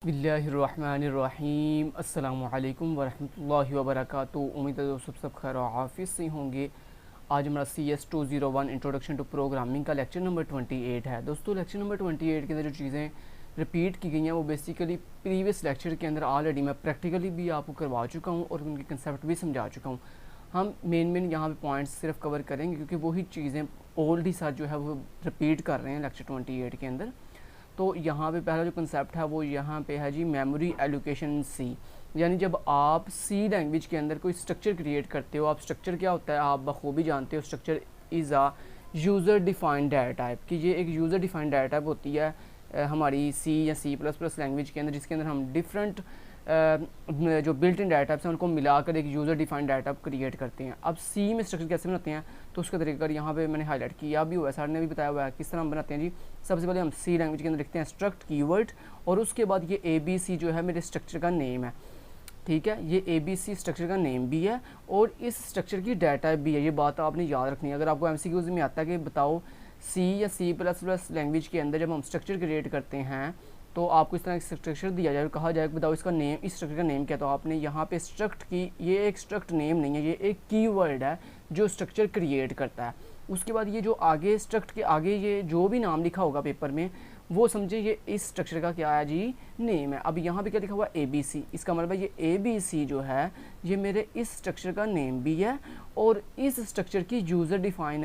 बिस्मिल्लाहिर्रहमानिर्रहीम अस्सलामु अलैकुम वरहमतुल्लाहि वबरकातुहू। उम्मीद है दोस्तों सब खैर हाफिज़ से होंगे। आज हमारा CS201 इंट्रोडक्शन टू प्रोग्रामिंग का लेक्चर नंबर 28 है। दोस्तों लेक्चर नंबर 28 के अंदर जो चीज़ें रिपीट की गई हैं वो बेसिकली प्रीवियस लेक्चर के अंदर ऑलरेडी मैं प्रैक्टिकली भी आपको करवा चुका हूँ और उनके कंसेप्ट भी समझा चुका हूँ। हम मेन यहाँ पे पॉइंट्स सिर्फ कवर करेंगे क्योंकि वही चीज़ें ओल्ड ही साथ जो है वो रिपीट कर रहे हैं लेक्चर 28 के अंदर। तो यहाँ पे पहला जो कंसेप्ट है वो यहाँ पे है जी मेमोरी एलोकेशन सी। यानी जब आप सी लैंग्वेज के अंदर कोई स्ट्रक्चर क्रिएट करते हो, आप स्ट्रक्चर क्या होता है आप बखूबी जानते हो। Structure is a user defined data type कि ये एक यूज़र डिफाइंड डाटा टाइप होती है हमारी सी या C++ लैंग्वेज के अंदर, जिसके अंदर हम डिफरेंट जो बिल्ट इन डाटा टाइप्स हैं उनको मिलाकर एक user defined data type create करते हैं। अब सी में स्ट्रक्चर कैसे बनाते हैं तो उसका तरीका यहाँ पे मैंने हाईलाइट किया भी हुआ है, सर ने भी बताया हुआ है किस तरह हम बनाते हैं जी। सबसे पहले हम सी लैंग्वेज के अंदर लिखते हैं स्ट्रक्ट कीवर्ड और उसके बाद ये ABC जो है मेरे स्ट्रक्चर का नेम है। ठीक है, ये ABC स्ट्रक्चर का नेम भी है और इस स्ट्रक्चर की डाटा टाइप भी है। ये बात आपने याद रखनी है। अगर आपको MCQs में आता है कि बताओ सी या C++ लैंग्वेज के अंदर जब हम स्ट्रक्चर क्रिएट करते हैं तो आपको इस तरह का स्ट्रक्चर दिया जाए, कहा जाए बताओ इसका नेम, इस स्ट्रक्चर का नेम क्या। तो आपने यहाँ पे स्ट्रक्ट की, ये एक स्ट्रक्ट नेम नहीं है, ये एक कीवर्ड है जो स्ट्रक्चर क्रिएट करता है। उसके बाद ये जो आगे स्ट्रक्ट के आगे ये जो भी नाम लिखा होगा पेपर में वो समझे ये इस स्ट्रक्चर का क्या है जी, नेम है। अब यहाँ पे क्या लिखा हुआ है ABC, इसका मतलब ये ABC जो है ये मेरे इस स्ट्रक्चर का नेम भी है और इस स्ट्रक्चर की यूज़र डिफाइन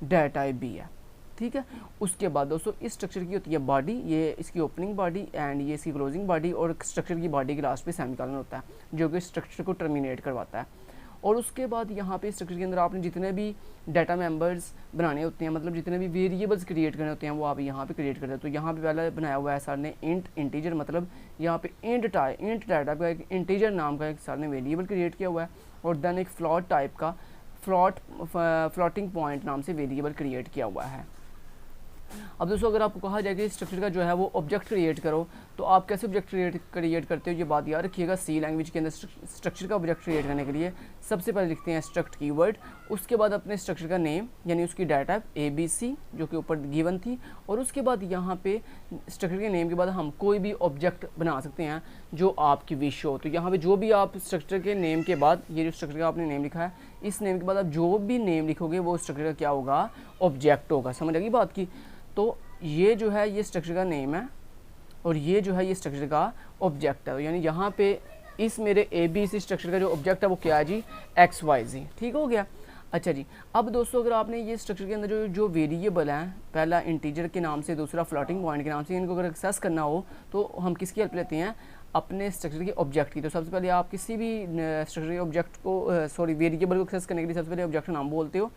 डाटा टाइप भी है। ठीक है, उसके बाद दोस्तों इस स्ट्रक्चर की होती है बॉडी, ये इसकी ओपनिंग बॉडी एंड ये इसकी क्लोजिंग बॉडी और स्ट्रक्चर की बॉडी के लास्ट पे सेमीकोलन होता है जो कि स्ट्रक्चर को टर्मिनेट करवाता है। और उसके बाद यहाँ पे स्ट्रक्चर के अंदर आपने जितने भी डाटा मेंबर्स बनाने होते हैं, मतलब जितने भी वेरिएबल्स क्रिएट करने होते हैं वो आप यहाँ पे क्रिएट करते हैं। तो यहाँ पे पहले बनाया हुआ है सर ने इंटीजर, मतलब यहाँ पे इंट डाटा का एक इंटीजर नाम का एक सर ने वेरिएबल क्रिएट किया हुआ है और देन एक फ्लॉट टाइप का फ्लोटिंग पॉइंट नाम से वेरिएबल क्रिएट किया हुआ है। अब दोस्तों अगर आपको कहा जाए कि स्ट्रक्चर का जो है वो ऑब्जेक्ट क्रिएट करो तो आप कैसे ऑब्जेक्ट क्रिएट करते हो, ये बात याद रखिएगा। सी लैंग्वेज के अंदर स्ट्रक्चर का ऑब्जेक्ट क्रिएट करने के लिए सबसे पहले लिखते हैं स्ट्रक्ट कीवर्ड, उसके बाद अपने स्ट्रक्चर का नेम यानी उसकी डाटा टाइप ABC जो कि ऊपर गिवन थी, और उसके बाद यहाँ पे स्ट्रक्चर के नेम के बाद हम कोई भी ऑब्जेक्ट बना सकते हैं जो आपकी विश हो। तो यहाँ पे जो भी आप स्ट्रक्चर के नेम के बाद, ये जो स्ट्रक्चर का आपने नेम लिखा है, इस नेम के बाद आप जो भी नेम लिखोगे वो स्ट्रक्चर का क्या होगा, ऑब्जेक्ट होगा। समझ आएगी बात की। तो ये जो है ये स्ट्रक्चर का नेम है और ये जो है ये स्ट्रक्चर का ऑब्जेक्ट है। यानी यहाँ पे इस मेरे ABC स्ट्रक्चर का जो ऑब्जेक्ट है वो क्या है जी, XYZ। ठीक हो गया। अच्छा जी, अब दोस्तों अगर आपने ये स्ट्रक्चर के अंदर जो वेरिएबल हैं, पहला इंटीजर के नाम से, दूसरा फ्लोटिंग पॉइंट के नाम से, इनको अगर एक्सेस करना हो तो हम किसकी हेल्प लेते हैं, अपने स्ट्रक्चर के ऑब्जेक्ट की। तो सबसे पहले आप किसी भी स्ट्रक्चर के ऑब्जेक्ट को वेरिएबल को एक्सेस करने के लिए सबसे पहले ऑब्जेक्ट का नाम बोलते हो।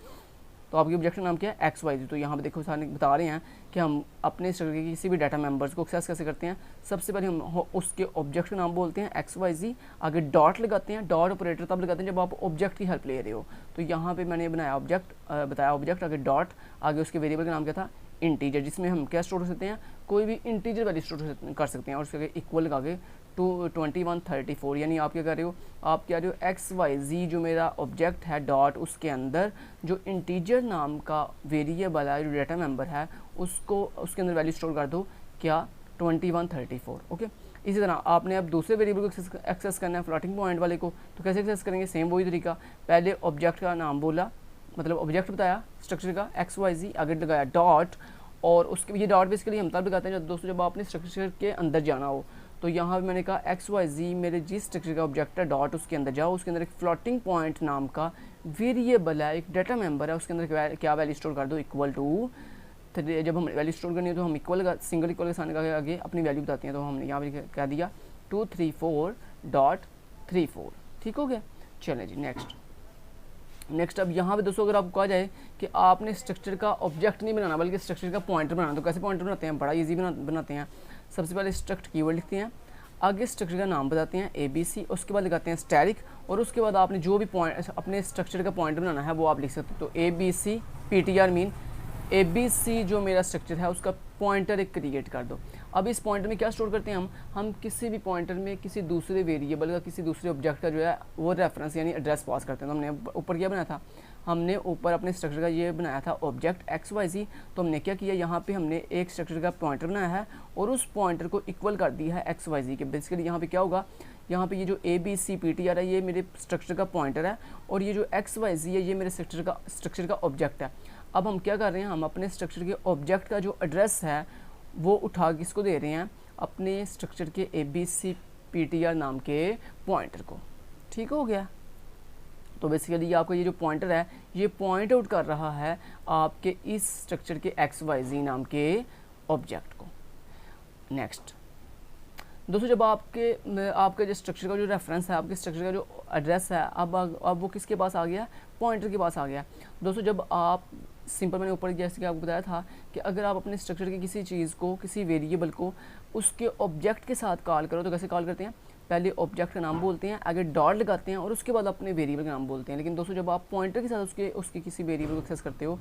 तो आपकी ऑब्जेक्ट का नाम क्या है, XYZ। तो यहाँ पे देखो सारे बता रहे हैं कि हम अपने स्ट्रक्चर के किसी भी डाटा मेंबर्स को एक्सेस कैसे करते हैं। सबसे पहले हम उसके ऑब्जेक्ट का नाम बोलते हैं XYZ, आगे डॉट लगाते हैं। डॉट ऑपरेटर तब लगाते हैं जब आप ऑब्जेक्ट की हेल्प ले रहे हो। तो यहाँ पे मैंने बनाया ऑब्जेक्ट, बताया ऑब्जेक्ट, आगे डॉट, आगे उसके वेरिएबल का नाम क्या था, इंटीजर, जिसमें हम क्या स्टोर कर सकते हैं, कोई भी इंटीजर वैल्यू स्टोर कर सकते हैं। और उसके इक्वल लगा के 2134, यानी आप क्या कर रहे हो, आप क्या रहे हो, XYZ जो मेरा ऑब्जेक्ट है डॉट, उसके अंदर जो इंटीजर नाम का वेरिएबल है, जो डाटा मेंबर है, उसको उसके अंदर वैल्यू स्टोर कर दो क्या, 2134। ओके। इसी तरह आपने अब दूसरे वेरिएबल को एक्सेस करना है, फ्लोटिंग पॉइंट वाले को, तो कैसे एक्सेस करेंगे, सेम वही तरीका। पहले ऑब्जेक्ट का नाम बोला, मतलब ऑब्जेक्ट बताया स्ट्रक्चर का XYZ, आगे लगाया डॉट, और उसके ये डॉट बेसिकली हम तब लगाते हैं जब दोस्तों जब आपने स्ट्रक्चर के अंदर जाना हो। तो यहाँ पे मैंने कहा XYZ मेरे जिस स्ट्रक्चर का ऑब्जेक्ट है डॉट, उसके अंदर जाओ, उसके अंदर एक फ्लोटिंग पॉइंट नाम का वेरिएबल है, एक डाटा मेंबर है, उसके अंदर क्या वैल्यू स्टोर कर दो, इक्वल टू। जब हम वैल्यू स्टोर करनी है तो हम इक्वल सिंगल इक्वल के सामने का आगे अपनी वैल्यू बताते हैं। तो हमने यहाँ पे कह दिया 234.34। ठीक हो गया। चलें जी नेक्स्ट अब यहाँ पे दोस्तों अगर आपको कहा जाए कि आपने स्ट्रक्चर का ऑब्जेक्ट नहीं बनाना बल्कि स्ट्रक्चर का पॉइंटर बनाना, तो कैसे पॉइंटर बनाते हैं, बड़ा इजी बनाते हैं। सबसे पहले स्ट्रक्ट कीवर्ड लिखते हैं, आगे स्ट्रक्चर का नाम बताते हैं ABC, उसके बाद लगाते हैं स्टैटिक, और उसके बाद आपने जो भी पॉइंट अपने स्ट्रक्चर का पॉइंटर बनाना है वो आप लिख सकते हो। तो ABC PTR मीन ABC जो मेरा स्ट्रक्चर है उसका पॉइंटर एक क्रिएट कर दो। अब इस पॉइंटर में क्या स्टोर करते हैं हम किसी भी पॉइंटर में किसी दूसरे वेरिएबल का, किसी दूसरे ऑब्जेक्ट का जो है वो रेफरेंस यानी एड्रेस पास करते हैं। तो हमने ऊपर क्या बनाया था, हमने ऊपर अपने स्ट्रक्चर का ये बनाया था ऑब्जेक्ट एक्स वाई जी, तो हमने क्या किया, यहाँ पे हमने एक स्ट्रक्चर का पॉइंटर बनाया है और उस पॉइंटर को इक्वल कर दिया है एक्स वाई जी के। बेसिकली यहाँ पे क्या होगा, यहाँ पे ये जो A B C P T R है ये मेरे स्ट्रक्चर का पॉइंटर है और ये जो एक्स वाई जी है ये मेरे स्ट्रक्चर का ऑब्जेक्ट है। अब हम क्या कर रहे हैं, हम अपने स्ट्रक्चर के ऑब्जेक्ट का जो एड्रेस है वो उठा के इसको दे रहे हैं अपने स्ट्रक्चर के A B C P T R नाम के पॉइंटर को। ठीक हो गया। तो बेसिकली आपका ये जो पॉइंटर है ये पॉइंट आउट कर रहा है आपके इस स्ट्रक्चर के एक्स वाई जी नाम के ऑब्जेक्ट को। नेक्स्ट दोस्तों, जब आपके जो स्ट्रक्चर का जो रेफरेंस है, आपके स्ट्रक्चर का जो एड्रेस है, अब वो किसके पास आ गया, पॉइंटर के पास आ गया। दोस्तों जब आप सिंपल, मैंने ऊपर जैसे कि आपको बताया था कि अगर आप अपने स्ट्रक्चर की किसी चीज़ को, किसी वेरिएबल को उसके ऑब्जेक्ट के साथ कॉल करो तो कैसे कॉल करते हैं, पहले ऑब्जेक्ट का नाम बोलते हैं, आगे डॉट लगाते हैं और उसके बाद अपने वेरिएबल का नाम बोलते हैं। लेकिन दोस्तों जब आप पॉइंटर के साथ उसके किसी वेरिएबल को एक्सेस करते हो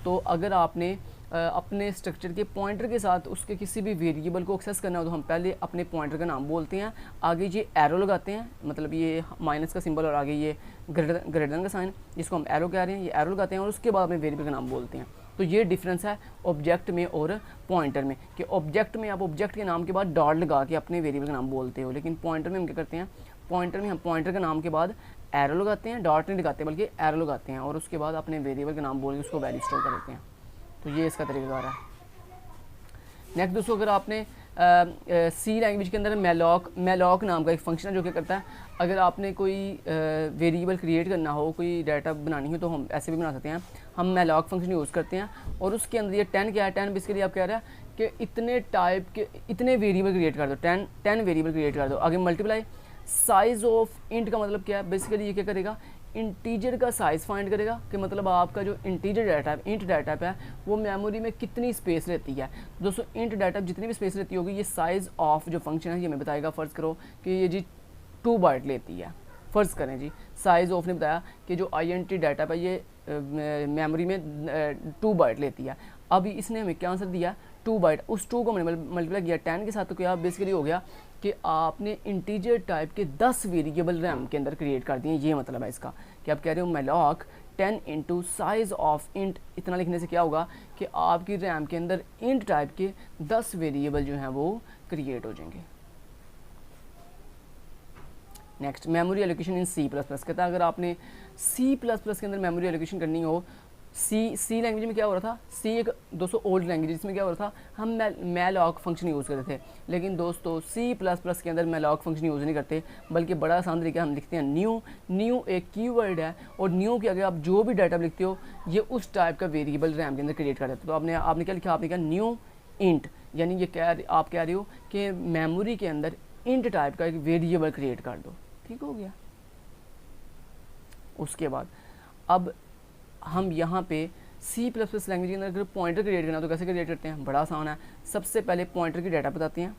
तो अगर आपने अपने स्ट्रक्चर के पॉइंटर के साथ उसके किसी भी वेरिएबल को एक्सेस करना हो तो हम पहले अपने पॉइंटर का नाम बोलते हैं, आगे ये एरो लगाते हैं, मतलब ये माइनस का सिंबल और आगे ये ग्रेटर देन का साइन, जिसको हम एरो कह रहे हैं, ये एरो लगाते हैं और उसके बाद अपने वेरिएबल का नाम बोलते हैं। तो ये डिफरेंस है ऑब्जेक्ट में और पॉइंटर में, कि ऑब्जेक्ट में आप ऑब्जेक्ट के नाम के बाद डॉट लगा के अपने वेरिएबल का नाम बोलते हो, लेकिन पॉइंटर में हम क्या करते हैं, पॉइंटर में हम पॉइंटर के नाम के बाद एरो लगाते हैं, डॉट नहीं लगाते बल्कि एरो लगाते हैं और उसके बाद अपने वेरिएबल का नाम बोल के उसको वैल्यू स्टोर कर देते हैं। तो ये इसका तरीकाकार है। नेक्स्ट दोस्तों, अगर आपने सी लैंग्वेज के अंदर मैलॉक नाम का एक फंक्शन है जो क्या करता है, अगर आपने कोई वेरिएबल क्रिएट करना हो, कोई डाटा बनानी हो तो हम ऐसे भी बना सकते हैं। हम मैलॉक फंक्शन यूज़ करते हैं और उसके अंदर ये 10 क्या है, 10 बेसिकली आप कह रहे हैं कि इतने टाइप के इतने वेरिएबल क्रिएट कर दो, 10 वेरिएबल क्रिएट कर दो। आगे मल्टीप्लाई साइज़ ऑफ इंट का मतलब क्या है, बेसिकली ये क्या करेगा, इंटीजर का साइज़ फाइंड करेगा, कि मतलब आपका जो इंटीजर डाटा है, इंट डाटा है, वो मेमोरी में कितनी स्पेस लेती है। दोस्तों इंट डाटा जितनी भी स्पेस लेती होगी ये साइज़ ऑफ जो फंक्शन है ये हमें बताएगा। फ़र्ज़ करो कि ये जी 2 बाइट लेती है, फ़र्ज़ करें जी, साइज़ ऑफ ने बताया कि जो INT डाटा है ये मेमोरी में 2 बाइट लेती है। अभी इसने हमें क्या आंसर दिया, 2 बाइट, उस 2 को मैंने मल्टीप्लाई किया 10 के साथ, तो क्या बेसिकली हो गया कि आपने इंटीजर टाइप के 10 वेरिएबल रैम के अंदर क्रिएट कर दिए। ये मतलब है इसका कि आप कह रहे हो malloc 10 into size of int, इतना लिखने से क्या होगा कि आपकी रैम के अंदर इंट टाइप के 10 वेरिएबल जो हैं वो क्रिएट हो जाएंगे। Next, memory allocation in C plus plus. कहता है अगर आपने सी प्लस प्लस के अंदर मेमोरी एलोकेशन करनी हो, सी लैंग्वेज में क्या हो रहा था, सी एक दोस्तों ओल्ड लैंग्वेज, इसमें क्या हो रहा था, हम मैलॉक फंक्शन यूज़ करते थे। लेकिन दोस्तों सी प्लस प्लस के अंदर मैलॉक फंक्शन यूज़ नहीं करते, बल्कि बड़ा आसान तरीका हम लिखते हैं न्यू एक कीवर्ड है और न्यू के आगे आप जो भी डाटा लिखते हो ये उस टाइप का वेरिएबल रैम के अंदर क्रिएट कर देते हो। तो आपने क्या लिखा, आपने कहा न्यू इंट, यानी ये आप कह रहे हो कि मेमोरी के अंदर इंट टाइप का एक वेरिएबल क्रिएट कर दो। ठीक हो गया। उसके बाद अब हम यहाँ पे सी प्लस प्लस लैंग्वेज के अंदर अगर पॉइंटर क्रिएट करना तो कैसे क्रिएट करते हैं, बड़ा आसान है। सबसे पहले पॉइंटर की डाटा बताते हैं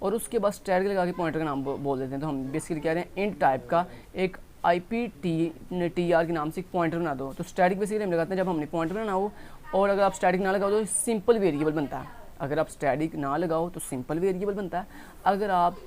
और उसके बाद स्टैटिक लगा के पॉइंटर का नाम बोल देते हैं। तो हम बेसिकली कह रहे हैं इंट टाइप का एक IPTR के नाम से एक पॉइंटर बना दो। तो स्टैटिक बेसिकली हम लगाते हैं जब हमने पॉइंटर बनाना हो, और अगर आप स्टैटिक ना लगाओ तो सिंपल वेरिएबल बनता है। अगर आप स्टैटिक ना लगाओ तो सिंपल वेरिएबल बनता है। अगर आप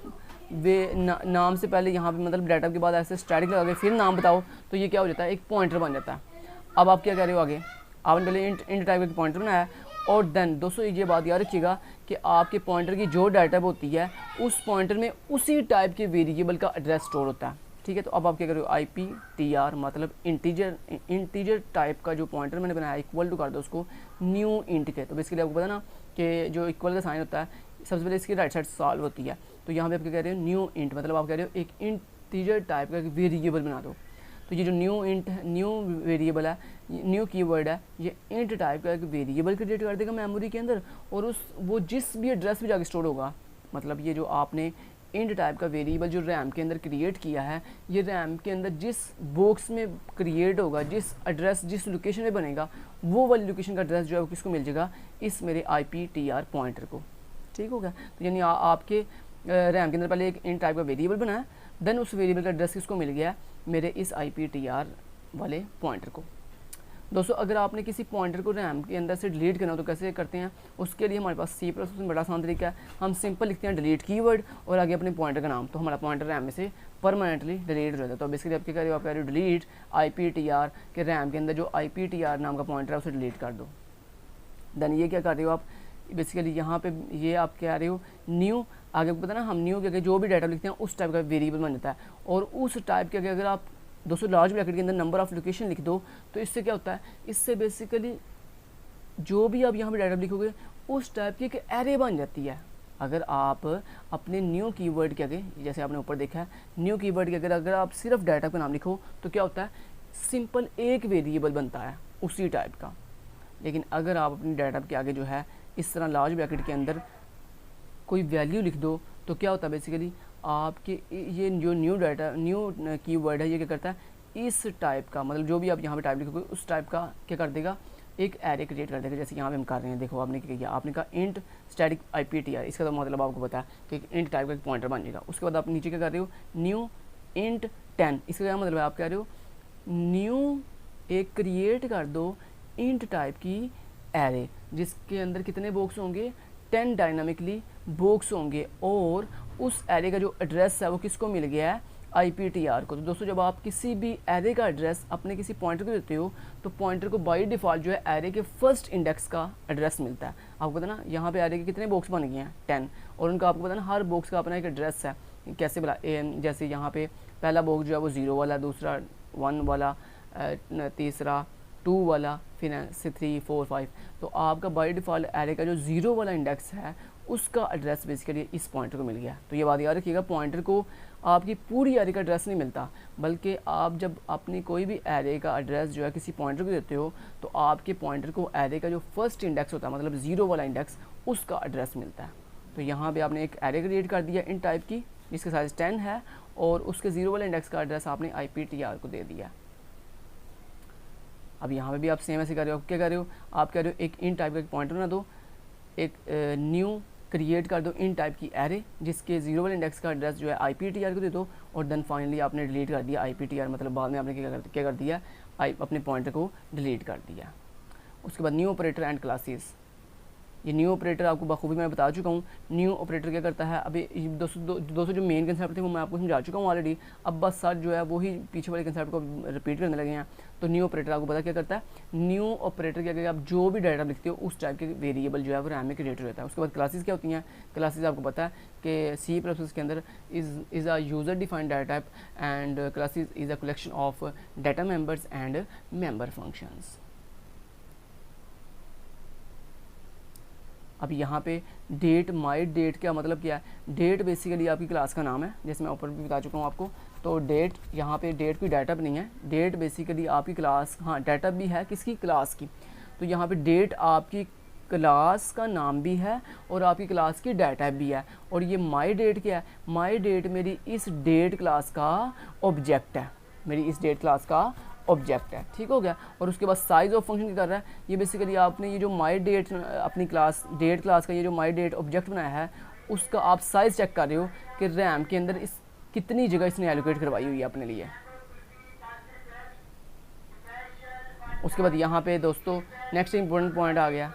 नाम से पहले यहाँ पे मतलब डाटा के बाद ऐसे स्टैटिक लगा के फिर नाम बताओ तो ये क्या हो जाता है, एक पॉइंटर बन जाता है। अब आप क्या कह रहे हो, आगे आपने पहले इंट टाइप का पॉइंटर बनाया और देन दोस्तों ये बात याद रखिएगा कि आपके पॉइंटर की जो डाटा होती है उस पॉइंटर में उसी टाइप के वेरिएबल का एड्रेस स्टोर होता है। ठीक है, तो अब आप क्या कर रहे हो, IPTR मतलब इंटीजर टाइप का जो पॉइंटर मैंने बनाया इक्वल टू कर दो उसको न्यू इंट के। तो बेसिकली आपको पता ना कि जो इक्वल का साइन होता है सबसे पहले इसकी राइट साइड सॉल्व होती है। तो यहाँ पे आप क्या कह रहे हो, न्यू इंट मतलब आप कह रहे हो एक इंटीजर टाइप का एक वेरिएबल बना दो। तो ये जो न्यू वेरिएबल है, न्यू कीवर्ड है, ये इंट टाइप का एक वेरिएबल क्रिएट कर देगा मेमोरी के अंदर और वो जिस भी एड्रेस पे जाके स्टोर होगा, मतलब ये जो आपने इंट टाइप का वेरिएबल जो रैम के अंदर क्रिएट किया है ये रैम के अंदर जिस बॉक्स में क्रिएट होगा, जिस एड्रेस जिस लोकेशन में बनेगा वो वाली लोकेशन का एड्रेस जो है वो किसको मिल जाएगा, इस मेरे IPTR पॉइंटर को। ठीक हो गया। तो यानी आपके रैम के अंदर पहले एक इंट टाइप का वेरिएबल बना है, देन उस वेरिएबल का एड्रेस किसको मिल गया, मेरे इस IPTR वाले पॉइंटर को। दोस्तों अगर आपने किसी पॉइंटर को रैम के अंदर से डिलीट करना हो तो कैसे करते हैं, उसके लिए हमारे पास सी प्लस में बड़ा आसान तरीका है। हम सिंपल लिखते हैं डिलीट कीवर्ड और आगे अपने पॉइंटर का नाम, तो हमारा पॉइंटर रैम में से परमानेंटली डिलीट हो जाता है। तो बेसिकली आप क्या कह रहे हो, आप कह रहे हो डिलीट IPTR के रैम के अंदर जो IPTR नाम का पॉइंटर है उसे डिलीट कर दो। देन ये क्या कर रहे हो आप, बेसिकली यहाँ पे ये आप क्या रहे हो न्यू, आगे पता ना हम न्यू के जो भी डाटा लिखते हैं उस टाइप का वेरिएबल बन जाता है, और उस टाइप के अगर आप दोस्तों लार्ज ब्रैकेट के अंदर नंबर ऑफ लोकेशन लिख दो तो इससे क्या होता है, इससे बेसिकली जो भी आप यहाँ पे डाटा लिखोगे उस टाइप की एक एरे बन जाती है। अगर आप अपने न्यू कीवर्ड के आगे, जैसे आपने ऊपर देखा है न्यू कीवर्ड के अगर आप सिर्फ डाटा का नाम लिखो तो क्या होता है, सिंपल एक वेरिएबल बनता है उसी टाइप का। लेकिन अगर आप अपनी डाटा के आगे जो है इस तरह लार्ज ब्रैकेट के अंदर कोई वैल्यू लिख दो तो क्या होता है, बेसिकली आपके ये जो न्यू कीवर्ड है ये क्या करता है, इस टाइप का मतलब जो भी आप यहाँ पे टाइप लिखोगे उस टाइप का क्या कर देगा, एक एरे क्रिएट कर देगा। जैसे यहाँ पे हम कर रहे हैं, देखो आपने क्या किया, आपने कहा इंट स्टैटिक IPTR, इसका तो मतलब आपको पता है कि एक इंट टाइप का एक पॉइंटर बन जाएगा। उसके बाद आप नीचे क्या कर रहे हो, न्यू इंट 10, इसका क्या मतलब है, आप कह रहे हो न्यू एक क्रिएट कर दो इंट टाइप की एरे जिसके अंदर कितने बॉक्स होंगे, 10 डायनामिकली बॉक्स होंगे, और उस एरे का जो एड्रेस है वो किसको मिल गया है, IPTR को। तो दोस्तों जब आप किसी भी एरे का एड्रेस अपने किसी पॉइंटर को देते हो तो पॉइंटर को बाय डिफ़ॉल्ट जो है एरे के फर्स्ट इंडेक्स का एड्रेस मिलता है। आपको पता ना यहाँ पे एरे के कितने बॉक्स बन गए हैं, 10, और उनका आपको पता ना हर बॉक्स का अपना एक एड्रेस है। कैसे बोला, जैसे यहाँ पे पहला बॉक्स जो है वो 0 वाला, दूसरा 1 वाला, तीसरा 2 वाला, फिर से 3 4 5। तो आपका बाय डिफ़ॉल्ट एरे का जो 0 वाला इंडेक्स है उसका एड्रेस बेसिकली इस पॉइंटर को मिल गया। तो ये बात याद रखिएगा, पॉइंटर को आपकी पूरी एरे का एड्रेस नहीं मिलता, बल्कि आप जब अपनी कोई भी एरे का एड्रेस जो है किसी पॉइंटर को देते हो तो आपके पॉइंटर को एरे का जो फर्स्ट इंडेक्स होता है मतलब 0 वाला इंडेक्स उसका एड्रेस मिलता है। तो यहाँ पे आपने एक एरे क्रिएट कर दिया इन टाइप की जिसका साइज़ 10 है, और उसके 0 वाले इंडेक्स का एड्रेस आपने IPTR को दे दिया। अब यहाँ पे भी आप सेम ऐसे कर रहे हो, क्या कर रहे हो, आप कह रहे हो एक इन टाइप का पॉइंटर बना दो, एक न्यू क्रिएट कर दो इन टाइप की एरे जिसके 0 वाले इंडेक्स का एड्रेस जो है IPTR को दे दो, और देन फाइनली आपने डिलीट कर दिया IPTR, मतलब बाद में आपने क्या कर दिया, अपने पॉइंटर को डिलीट कर दिया। उसके बाद न्यू ऑपरेटर एंड क्लासेस, ये न्यू ऑपरेटर आपको बखूबी मैं बता चुका हूँ। न्यू ऑपरेटर क्या करता है, अभी दोस्तों जो मेन कंसेप्ट थे वो मैं आपको समझा चुका हूँ ऑलरेडी, अब बस सर जो है वही पीछे वाले कंसेप्ट को रिपीट करने लगे हैं। तो न्यू ऑपरेटर आपको पता क्या करता है, न्यू ऑपरेटर क्या करता है, आप जो भी डाटा लिखते हो उस टाइप के वेरिएबल जो है वो रैम में क्रिएट हो जाता है। उसके बाद क्लासेस क्या होती हैं, क्लासेस आपको पता है कि C++ के अंदर is a user defined data type, and classes is a collection of data members and member functions. अब यहाँ पे डेट, माई डेट का मतलब क्या है, डेट बेसिकली आपकी क्लास का नाम है, जैसे मैं ऊपर भी बता चुका हूँ आपको। तो डेट, यहाँ पे डेट कोई डाटा भी नहीं है, डेट बेसिकली आपकी क्लास, हाँ डाटा भी है किसकी, क्लास की। तो यहाँ पे डेट आपकी क्लास का नाम भी है और आपकी क्लास की डाटा भी है। और ये माई डेट क्या है, माई डेट मेरी इस डेट क्लास का ऑब्जेक्ट है, मेरी इस डेट क्लास का ऑब्जेक्ट है, ठीक हो गया। और उसके बाद साइज ऑफ फंक्शन क्या कर रहा है, ये बेसिकली आपने ये जो माई डेट अपनी क्लास डेट क्लास का ये जो माई डेट ऑब्जेक्ट बनाया है उसका आप साइज़ चेक कर रहे हो कि रैम के अंदर इस कितनी जगह इसने एलोकेट करवाई हुई है अपने लिए। उसके बाद यहाँ पे दोस्तों नेक्स्ट इंपॉर्टेंट पॉइंट आ गया।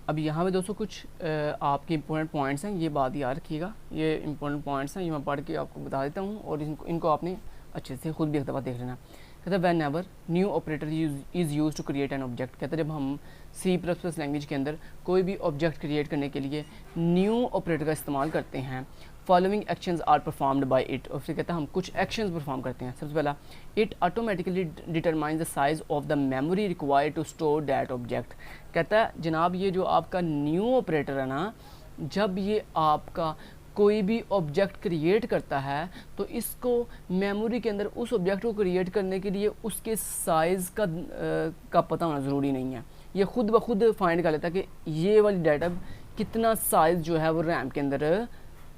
अब यहाँ पे दोस्तों कुछ आपके इंपॉर्टेंट पॉइंट्स हैं, ये बात याद रखिएगा, ये इंपॉर्टेंट पॉइंट्स हैं, ये मैं पढ़ के आपको बता देता हूँ और इनको आपने अच्छे से खुद भी एक दफ़ा देख लेना। कहता है whenever new operator is use to create an object, कहता है जब हम C++ लैंग्वेज के अंदर कोई भी ऑब्जेक्ट क्रिएट करने के लिए न्यू ऑपरेटर का इस्तेमाल करते हैं, following actions are performed by it, और फिर कहता है हम कुछ एक्शंस परफॉर्म करते हैं। सबसे पहला, it automatically determines the size of the memory required to store that object. कहता है जनाब ये जो आपका न्यू ऑपरेटर है ना, जब ये आपका कोई भी ऑब्जेक्ट क्रिएट करता है तो इसको मेमोरी के अंदर उस ऑब्जेक्ट को क्रिएट करने के लिए उसके साइज़ का पता होना ज़रूरी नहीं है, ये खुद ब खुद फाइंड कर लेता है कि ये वाली डाटा कितना साइज़ जो है वो रैम के अंदर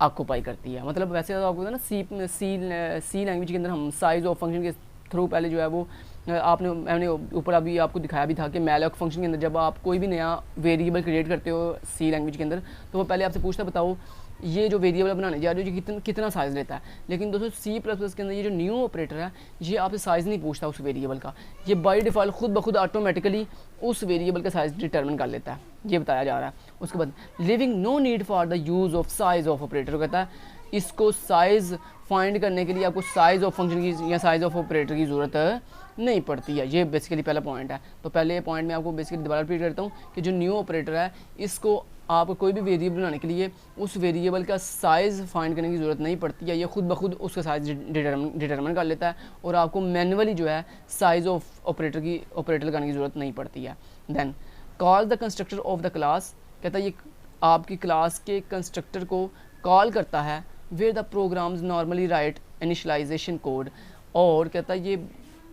ऑक्यूपाई करती है। मतलब वैसे तो आपको ना सी लैंग्वेज के अंदर हम साइज़ ऑफ फंक्शन के थ्रू पहले जो है वो मैंने ऊपर अभी आपको दिखाया भी था कि मैलॉक फंक्शन के अंदर जब आप कोई भी नया वेरिएबल क्रिएट करते हो सी लैंग्वेज के अंदर तो वो पहले आपसे पूछता बताओ ये जो वेरिएबल बनाने जा रहे हो ये कितना साइज़ लेता है। लेकिन दोस्तों C++ के अंदर ये जो न्यू ऑपरेटर है ये आपसे साइज़ नहीं पूछता उस वेरिएबल का, ये बाय डिफ़ॉल्ट खुद ब खुद ऑटोमेटिकली उस वेरिएबल का साइज़ डिटरमिन कर लेता है, ये बताया जा रहा है। उसके बाद living no need for the use of size of operator, कहता है इसको साइज़ फाइंड करने के लिए आपको साइज़ ऑफ फंक्शन की या साइज़ ऑफ ऑपरेटर की ज़रूरत नहीं पड़ती है। ये बेसिकली पहला पॉइंट है। तो पहले पॉइंट में आपको बेसिकली दोबारा रिपीट करता हूँ कि जो न्यू ऑपरेटर है इसको आप कोई भी वेरिएबल बनाने के लिए उस वेरिएबल का साइज़ फाइंड करने की ज़रूरत नहीं पड़ती है, ये खुद ब खुद उसका साइज़ डिटरमिन कर लेता है और आपको मैनुअली जो है साइज़ ऑफ ऑपरेटर लगाने की ज़रूरत नहीं पड़ती है। Then call the constructor of the class, कहता है ये आपकी क्लास के कंस्ट्रक्टर को कॉल करता है where the programs normally write initialization code, और कहता है ये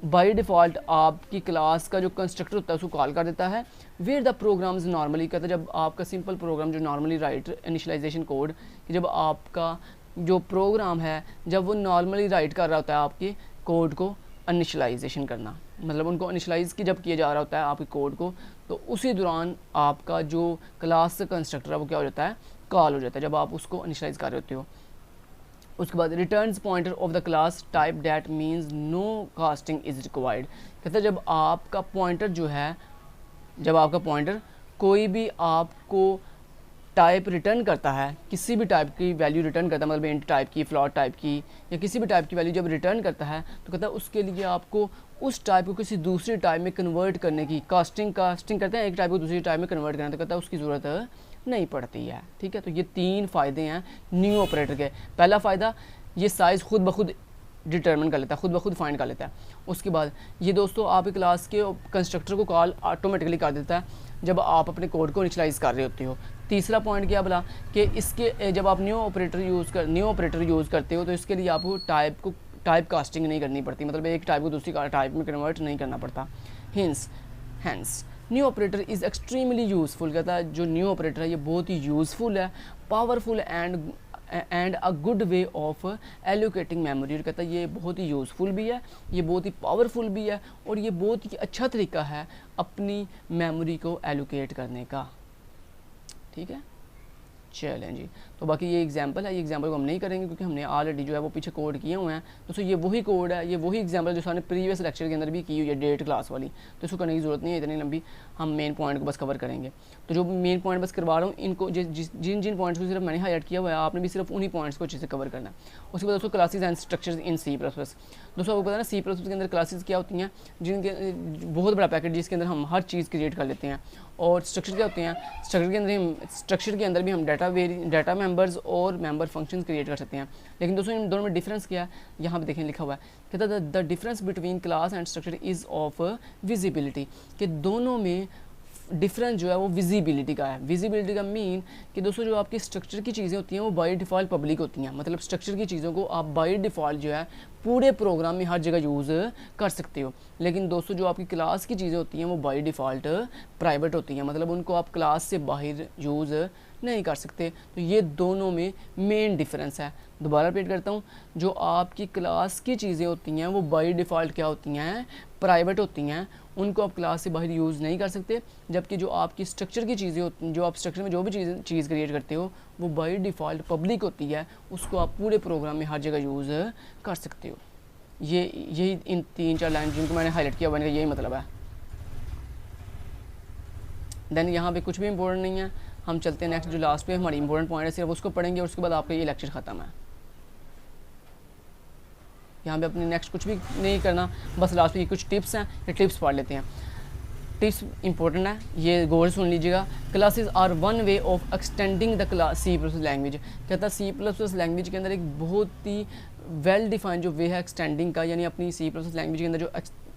बाय डिफ़ॉल्ट आपकी क्लास का जो कंस्ट्रक्टर होता है उसको कॉल कर देता है वेयर द प्रोग्राम्स नॉर्मली, कहता है जब आपका सिंपल प्रोग्राम जो नॉर्मली राइट इनिशलाइजेशन कोड, कि जब आपका जो प्रोग्राम है जब वो नॉर्मली राइट कर रहा होता है आपके कोड को इनिशलाइजेशन करना, मतलब उनको इनिशलाइज की जब किया जा रहा होता है आपके कोड को, तो उसी दौरान आपका जो क्लास का कंस्ट्रक्टर है वो क्या हो जाता है, कॉल हो जाता है जब आप उसको इनिशलाइज कर रहे होते हो। उसके बाद returns pointer of the class type that means no casting is required, कहता है जब आपका पॉइंटर जो है, जब आपका पॉइंटर कोई भी आपको टाइप रिटर्न करता है, किसी भी टाइप की वैल्यू रिटर्न करता है, मतलब इंट टाइप की, फ्लॉट टाइप की या किसी भी टाइप की वैल्यू जब रिटर्न करता है तो कहता है उसके लिए आपको उस टाइप को किसी दूसरी टाइप में कन्वर्ट करने की, कास्टिंग करते हैं एक टाइप को दूसरी टाइप में कन्वर्ट करना, तो कहता है उसकी ज़रूरत नहीं पड़ती है। ठीक है, तो ये 3 फ़ायदे हैं न्यू ऑपरेटर के। पहला फ़ायदा ये साइज़ खुद ब खुद डिटरमिन कर लेता है, खुद ब खुद फाइंड कर लेता है। उसके बाद ये दोस्तों आपकी क्लास के कंस्ट्रक्टर को कॉल ऑटोमेटिकली कर देता है जब आप अपने कोड को इनिशियलाइज़ कर रहे होते हो। तीसरा पॉइंट क्या बोला कि इसके जब आप न्यू ऑपरेटर यूज़ करते हो तो इसके लिए आपको टाइप कास्टिंग नहीं करनी पड़ती, मतलब एक टाइप को दूसरी टाइप में कन्वर्ट नहीं करना पड़ता। Hence new operator is extremely useful, कहता है जो न्यू ऑपरेटर है ये बहुत ही यूज़फुल है, powerful and a good way of allocating memory, कहता है ये बहुत ही यूज़फुल भी है, ये बहुत ही पावरफुल भी है और ये बहुत ही अच्छा तरीका है अपनी मेमोरी को एलोकेट करने का। ठीक है, चलें जी। तो बाकी ये एग्जांपल है, ये एग्जांपल को हम नहीं करेंगे क्योंकि हमने ऑलरेडी जो है वो पीछे कोड किए हुए हैं। दोस्तों ये वही कोड है, ये वही एग्जांपल जो हमने प्रीवियस लेक्चर के अंदर भी की हुई है डेट क्लास वाली, तो इसको करने की ज़रूरत नहीं है इतनी लंबी, हम मेन पॉइंट को बस कवर करेंगे। तो जो मेन पॉइंट बस करवा रहा हूँ इनको जिन पॉइंट्स को सिर्फ मैंने हाईलाइट किया हुआ है आपने भी सिर्फ उन्हीं पॉइंट्स को अच्छे से कवर करना है। उसके बाद दोस्तों classes and structures in C++। दोस्तों आपको पता है ना C++ के अंदर क्लासेज क्या होती हैं, जिनके बहुत बड़ा पैकेट जिसके अंदर हम हर चीज़ क्रिएट कर लेते हैं। और स्ट्रक्चर क्या होते हैं, स्ट्रक्चर के अंदर भी हम डाटा मेंबर्स और मेंबर फंक्शंस क्रिएट कर सकते हैं। लेकिन दोस्तों इन दोनों में डिफरेंस क्या है, यहाँ पे देखें लिखा हुआ है, कहता है the difference between class and structure is of visibility, कि दोनों में डिफरेंस जो है वो विजिबिलिटी का है। विजिबिलिटी का मीन कि दोस्तों जो आपकी स्ट्रक्चर की चीज़ें होती हैं वो बाय डिफ़ॉल्ट पब्लिक होती हैं, मतलब स्ट्रक्चर की चीज़ों को आप बाय डिफ़ॉल्ट जो है पूरे प्रोग्राम में हर जगह यूज़ कर सकते हो। लेकिन दोस्तों जो आपकी क्लास की चीज़ें होती हैं वो बाय डिफ़ॉल्ट प्राइवेट होती हैं, मतलब उनको आप क्लास से बाहर यूज़ नहीं कर सकते। तो ये दोनों में मेन डिफरेंस है। दोबारा रिपीट करता हूँ, जो आपकी क्लास की चीज़ें होती हैं वो बाय डिफ़ॉल्ट क्या होती हैं, प्राइवेट होती हैं, उनको आप क्लास से बाहर यूज़ नहीं कर सकते। जबकि जो आपकी स्ट्रक्चर की चीज़ें होती हैं, जो आप स्ट्रक्चर में जो भी चीज़ क्रिएट करते हो वो बाय डिफ़ॉल्ट पब्लिक होती है, उसको आप पूरे प्रोग्राम में हर जगह यूज़ कर सकते हो। यही इन 3-4 लाइन जिनको मैंने हाईलाइट किया मैंने यही मतलब है। देन यहाँ पे कुछ भी इंपॉर्टेंट नहीं है, हम चलते हैं नेक्स्ट जो लास्ट पे हमारी इंपॉर्टेंट पॉइंट है सिर्फ उसको पढ़ेंगे और उसके बाद आपका ये लेक्चर ख़त्म है। यहाँ पे अपनी नेक्स्ट कुछ भी नहीं करना, बस लास्ट में कुछ टिप्स हैं, ये टिप्स पढ़ लेते हैं। टिप्स इंपॉर्टेंट है, ये गौर सुन लीजिएगा। Classes are one way of extending the C++ language, कहता है C++ लैंग्वेज के अंदर एक बहुत ही वेल डिफाइंड जो वे है एक्सटेंडिंग का, यानी अपनी C++ लैंग्वेज के अंदर जो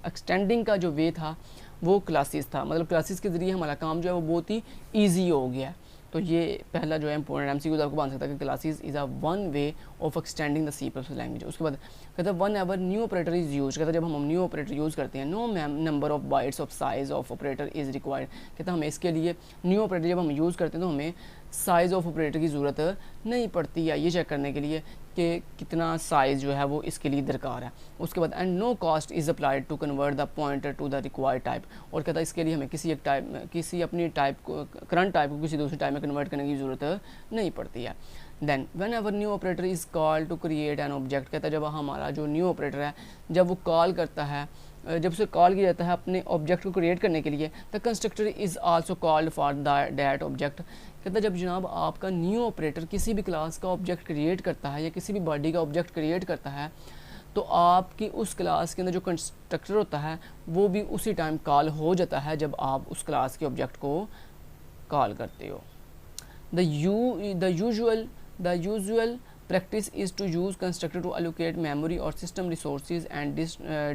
एक्सटेंडिंग का जो वे था वो क्लासेस था, मतलब क्लासेस के ज़रिए हमारा काम जो है वो बहुत ही ईजी हो गया। तो ये पहला जो है इंपॉर्टेंट MCQ आपको बन सकता है कि classes is a one way of extending the C++ language. उसके बाद कहता है whenever new operator is use, कहता है जब हम न्यू ऑपरेटर यूज़ करते हैं no number of bytes of size of operator is required, कहता है हमें इसके लिए न्यू ऑपरेटर जब हम यूज़ करते हैं तो हमें साइज़ ऑफ ऑपरेटर की ज़रूरत नहीं पड़ती है ये चेक करने के लिए कि कितना साइज़ जो है वो इसके लिए दरकार है। उसके बाद and no cost is applied to convert the pointer to the required type, और कहता है इसके लिए हमें किसी अपनी टाइप को करंट टाइप को किसी दूसरी टाइप में कन्वर्ट करने की ज़रूरत नहीं पड़ती है। Then whenever new operator is call to create an object, कहता है जब हमारा जो न्यू ऑपरेटर है जब वो कॉल करता है, जब उसे कॉल किया जाता है अपने ऑब्जेक्ट को क्रिएट करने के लिए, the constructor is also called for that object. कहता है जब जनाब आपका न्यू ऑपरेटर किसी भी क्लास का ऑब्जेक्ट क्रिएट करता है या किसी भी बॉडी का ऑब्जेक्ट क्रिएट करता है, तो आपकी उस क्लास के अंदर जो कंस्ट्रक्टर होता है वो भी उसी टाइम कॉल हो जाता है जब आप उस क्लास के ऑब्जेक्ट को कॉल करते हो। The usual practice is to use constructor to allocate memory or system resources and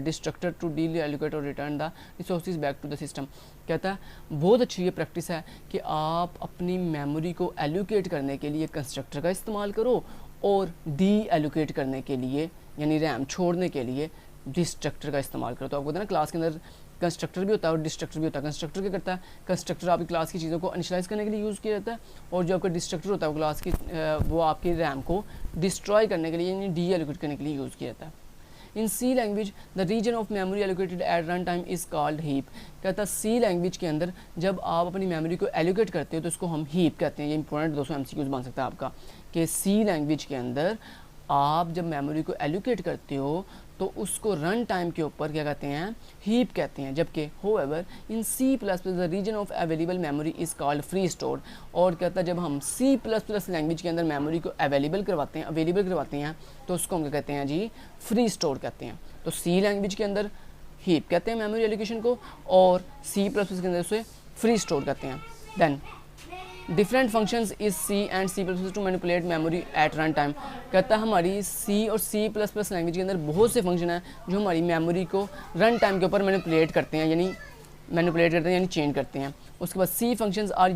destructor to deallocate or return the resources back to the system। कहता है बहुत अच्छी ये प्रैक्टिस है कि आप अपनी मेमोरी को एलोकेट करने के लिए कंस्ट्रक्टर का इस्तेमाल करो और डी एलोकेट करने के लिए यानी रैम छोड़ने के लिए डिस्ट्रक्टर का इस्तेमाल करो। तो आपको पता है ना क्लास के अंदर कंस्ट्रक्टर भी होता है और डिस्ट्रक्टर भी होता है। कंस्ट्रक्टर क्या करता है, कंस्ट्रक्टर आपकी क्लास की चीज़ों को इनिशियलाइज करने के लिए यूज़ किया जाता है, और जो आपका डिस्ट्रक्टर होता है वो क्लास की वो आपकी रैम को डिस्ट्रॉय करने के लिए यानी डी एलोकेट करने के लिए यूज़ किया जाता है। In C language the region of memory allocated at run time is called heap. कहता है सी लैंग्वेज के अंदर जब आप अपनी मेमोरी को एलोकेट करते हो तो इसको हम हीप कहते हैं। ये इंपॉर्टेंट दोस्तों MCQs बन सकता है आपका कि सी लैंग्वेज के अंदर आप जब मेमोरी को एलोकेट करते हो तो उसको रन टाइम के ऊपर क्या कहते हैं, हीप कहते हैं। जबकि however in C++ the region of available memory is called free store. और कहता है जब हम C++ लैंग्वेज के अंदर मेमोरी को अवेलेबल करवाते हैं तो उसको हम क्या कहते हैं जी, फ्री स्टोर कहते हैं। तो सी लैंग्वेज के अंदर हीप कहते हैं मेमोरी एलोकेशन को, और C++ के अंदर उसे फ्री स्टोर कहते हैं। Then different functions is C and C++ to manipulate memory at run time. कहता है हमारी C और C++ लैंग्वेज के अंदर बहुत से फंक्शन हैं जो हमारी मेमोरी को रन टाइम के ऊपर मैनिपुलेट करते हैं यानी चेंज करते हैं। उसके बाद C functions are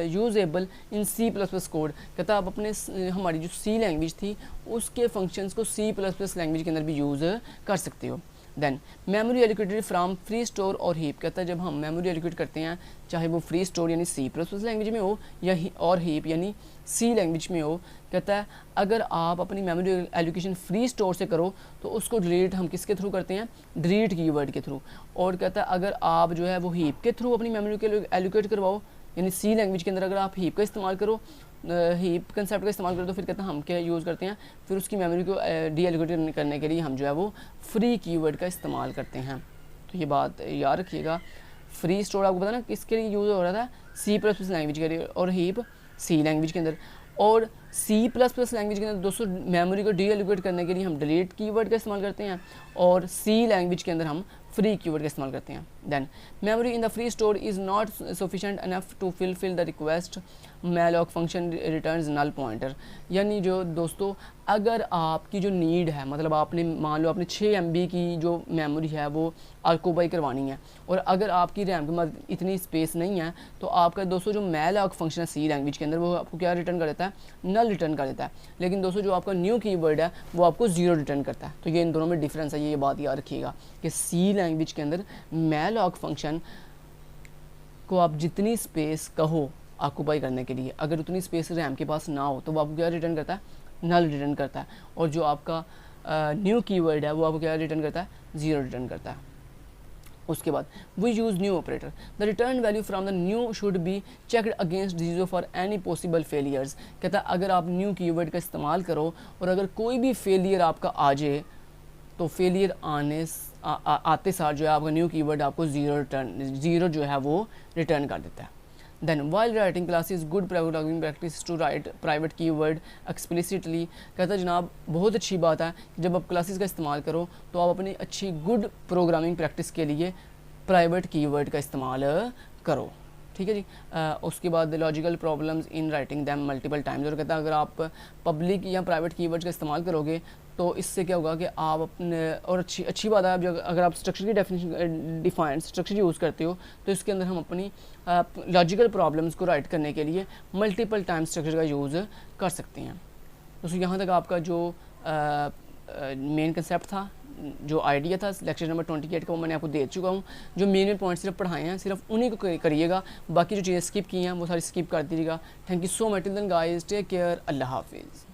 usable in C++ code. कहता है आप अपने हमारी जो C लैंग्वेज थी उसके फंक्शंस को C++ लैंग्वेज के अंदर भी यूज़ कर सकते हो। Then memory allocated from free store और हीप। कहता है जब हम मेमोरी एलोकेट करते हैं चाहे वो फ्री स्टोर यानी C++ लैंग्वेज में हो या और हीप यानी C लैंग्वेज में हो, कहता है अगर आप अपनी मेमोरी एलोकेशन फ्री स्टोर से करो तो उसको डिलीट हम किसके थ्रू करते हैं, डिलीट कीवर्ड के थ्रू। और कहता है अगर आप जो है वो हीप के थ्रू अपनी मेमोरी को एलोकेट करवाओ यानी C लैंग्वेज के अंदर अगर आप हीप का इस्तेमाल करो, हीप कंसेप्ट का इस्तेमाल करो, तो फिर कहते हैं हम क्या यूज़ करते हैं, फिर उसकी मेमोरी को डी एलोकेट करने के लिए हम जो है वो फ्री कीवर्ड का इस्तेमाल करते हैं। तो ये बात याद रखिएगा। फ्री स्टोर आपको पता ना किसके लिए यूज़ हो रहा था, C++ लैंग्वेज के लिए, और हीप C लैंग्वेज के अंदर। और C++ लैंग्वेज के अंदर दोस्तों मेमोरी को डी एलोकेट करने के लिए हम डिलीट कीवर्ड का इस्तेमाल करते हैं, और C लैंग्वेज के अंदर हम फ्री कीवर्ड का इस्तेमाल करते हैं। Then memory in the free store is not sufficient enough to fill the request malloc function returns null pointer. यानी जो दोस्तों अगर आपकी जो नीड है, मतलब आपने मान लो आपने 6 MB की जो मेमोरी है वो ऑक्यूपाई करवानी है, और अगर आपकी रैम के पास इतनी स्पेस नहीं है तो आपका दोस्तों जो मैलॉक फंक्शन है C लैंग्वेज के अंदर वो आपको क्या रिटर्न कर देता है, नल रिटर्न कर देता है। लेकिन दोस्तों जो आपका न्यू कीवर्ड है वो आपको 0 रिटर्न करता है। तो ये इन दोनों में डिफरेंस है, ये बात याद रखिएगा कि C लैंग्वेज के अंदर मैलॉक फंक्शन को आप जितनी स्पेस कहो ऑक्यूपाई करने के लिए, अगर उतनी स्पेस रैम के पास ना हो तो वो आपको क्या रिटर्न करता है, नल रिटर्न करता है। और जो आपका न्यू कीवर्ड है वो आपको क्या रिटर्न करता है, 0 रिटर्न करता है। उसके बाद we use new operator. The return value from the new should be checked against 0 for any possible failures. कहता है अगर आप न्यू कीवर्ड का इस्तेमाल करो और अगर कोई भी फेलियर आपका आ जाए तो फेलियर आते साथ जो है आपका न्यू कीवर्ड आपको 0 जो है वो रिटर्न कर देता है। Then while writing classes good programming practice to write private keyword explicitly. कहता है जनाब बहुत अच्छी बात है कि जब आप क्लासेस का इस्तेमाल करो तो आप अपनी अच्छी गुड प्रोग्रामिंग प्रैक्टिस के लिए प्राइवेट कीवर्ड का इस्तेमाल करो। ठीक है जी। उसके बाद logical problems in writing them multiple times. और कहता है अगर आप पब्लिक या प्राइवेट कीवर्ड्स का इस्तेमाल करोगे तो इससे क्या होगा कि आप अपने, और अच्छी बात है अगर आप स्ट्रक्चर की डेफिनेशन डिफाइंड स्ट्रक्चर यूज़ करते हो तो इसके अंदर हम अपनी लॉजिकल प्रॉब्लम्स को राइट करने के लिए मल्टीपल टाइम स्ट्रक्चर का यूज़ कर सकते हैं। दोस्तों यहाँ तक आपका जो मेन कंसेप्ट था, जो आइडिया था लेक्चर नंबर 28 का वो मैंने आपको दे चुका हूँ। जो मेन पॉइंट सिर्फ पढ़ाए हैं सिर्फ उन्हीं को करिएगा, बाकी जो चीज़ें स्किप की हैं वो सारी स्किप कर दीजिएगा। Thank you so much. Till then guys take care, Allah हाफिज़।